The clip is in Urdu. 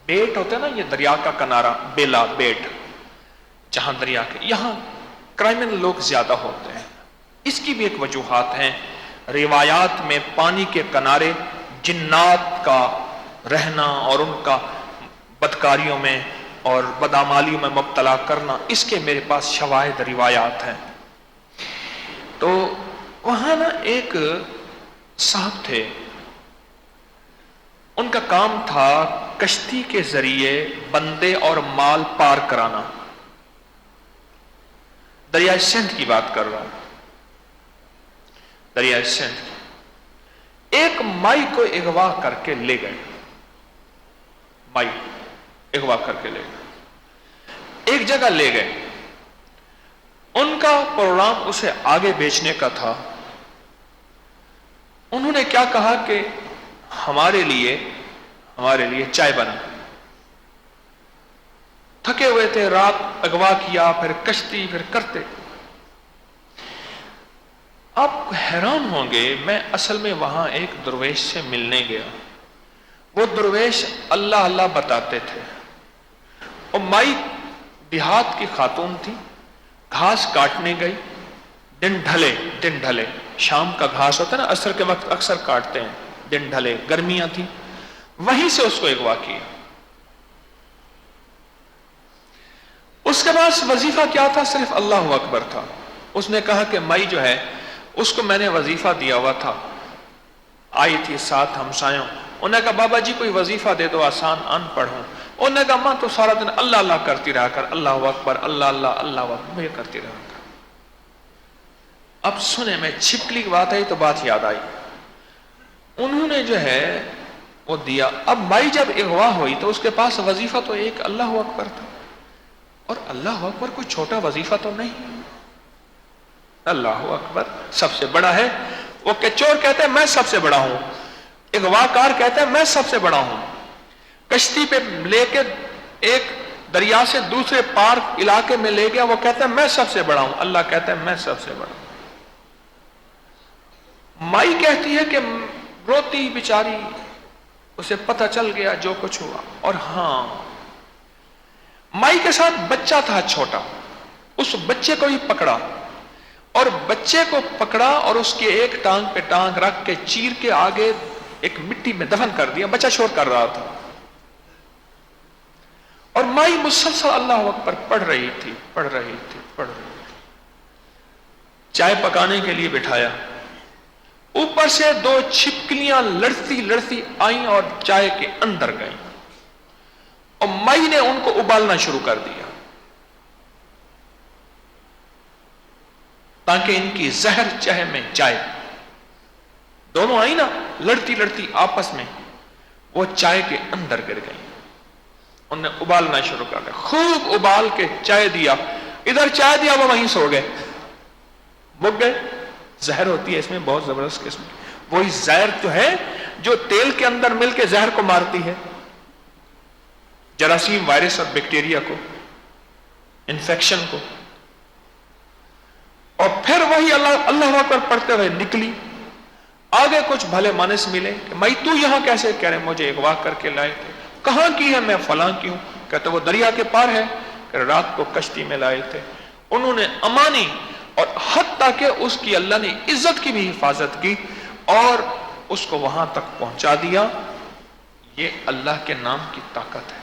بیٹ ہوتا ہے نا، یہ دریا کا کنارہ، بیلا بیٹ، جہاں دریا کے یہاں کرائمنل لوگ زیادہ ہوتے ہیں. اس کی بھی ایک وجوہات ہیں. روایات میں پانی کے کنارے جنات کا رہنا اور ان کا بدکاریوں میں اور بدعمالیوں میں مبتلا کرنا، اس کے میرے پاس شواہد روایات ہیں. تو وہاں نا ایک صاحب تھے، ان کا کام تھا کشتی کے ذریعے بندے اور مال پار کرانا. دریائے سندھ کی بات کر رہا ہوں، دریائے سندھ. ایک مائی کو اغوا کر کے لے گئے، مائی اغوا کر کے لے گئے، ایک جگہ لے گئے. ان کا پروگرام اسے آگے بیچنے کا تھا. انہوں نے کیا کہا کہ ہمارے لیے چائے بنا. تھکے ہوئے تھے، رات اغوا کیا، پھر کشتی، پھر کرتے. آپ حیران ہوں گے، میں اصل میں وہاں ایک درویش سے ملنے گیا. وہ درویش اللہ اللہ بتاتے تھے، اور مائی دیہات کی خاتون تھی. گھاس کاٹنے گئی، دن ڈھلے شام کا گھاس ہوتا ہے نا، عصر کے وقت اکثر کاٹتے ہیں. دن ڈھلے، گرمیاں تھیں، وہیں سے اس کو اغوا کیا. اس کے پاس وظیفہ کیا تھا؟ صرف اللہ اکبر تھا. اس نے کہا کہ مائی جو ہے اس کو میں نے وظیفہ دیا ہوا تھا. آئی تھی ساتھ ہمسایوں، انہوں نے کہا بابا جی کوئی وظیفہ دے دو، آسان ان پڑھ ہوں. انہوں نے کہا ماں تو سارا دن اللہ اللہ کرتی رہا کر، اللہ اکبر اللہ اللہ اللہ اکبر، یہ کرتی رہا کر. اب سنیں، میں چھپکلی کی بات آئی تو بات یاد آئی. انہوں نے جو ہے وہ دیا. اب مائی جب اغوا ہوئی تو اس کے پاس وظیفہ تو ایک اللہ اکبر تھا، اور اللہ اکبر کوئی چھوٹا وظیفہ تو نہیں. اللہ اکبر سب سے بڑا ہے. وہ چور کہتے ہیں میں سب سے بڑا ہوں، اغوا کار کہتے ہیں میں سب سے بڑا ہوں. کشتی پہ لے کے ایک دریا سے دوسرے پار علاقے میں لے گیا، وہ کہتا ہے میں سب سے بڑا ہوں. اللہ کہتا ہے میں سب سے بڑا ہوں. مائی کہتی ہے کہ روتی بیچاری، اسے پتہ چل گیا جو کچھ ہوا. اور ہاں، مائی کے ساتھ بچہ تھا چھوٹا، اس بچے کو ہی پکڑا، اور بچے کو پکڑا اور اس کی ایک ٹانگ پہ ٹانگ رکھ کے چیر کے آگے ایک مٹی میں دفن کر دیا. بچہ شور کر رہا تھا، اور مائی مسلسل اللہ اکبر پڑھ رہی تھی. چائے پکانے کے لیے بٹھایا، اوپر سے دو چھپکلیاں لڑتی آئیں اور چائے کے اندر گئیں، اور مائی نے ان کو ابالنا شروع کر دیا تاکہ ان کی زہر چہ میں چائے. دونوں آئی نا لڑتی آپس میں، وہ چائے کے اندر گر گئی. انہوں نے ابالنا شروع کر دیا، خوب ابال کے چائے دیا. ادھر چائے دیا، وہ وہیں سو گئے، مک گئے. زہر ہوتی ہے اس میں بہت زبردست قسم کی، وہی زہر جو ہے جو تیل کے اندر مل کے زہر کو مارتی ہے، جراثیم، وائرس اور بیکٹیریا کو، انفیکشن کو. اور پھر وہی اللہ اکبر پڑھتے ہوئے نکلی. آگے کچھ بھلے مانس ملے کہ میں تو یہاں کیسے؟ کہہ رہے مجھے اغوا کر کے لائے تھے. کہاں کی ہے؟ میں فلاں کی ہوں. کہتے وہ دریا کے پار ہے. کہ رات کو کشتی میں لائے تھے. انہوں نے امانی، اور حتیٰ کہ اس کی اللہ نے عزت کی بھی حفاظت کی اور اس کو وہاں تک پہنچا دیا. یہ اللہ کے نام کی طاقت ہے.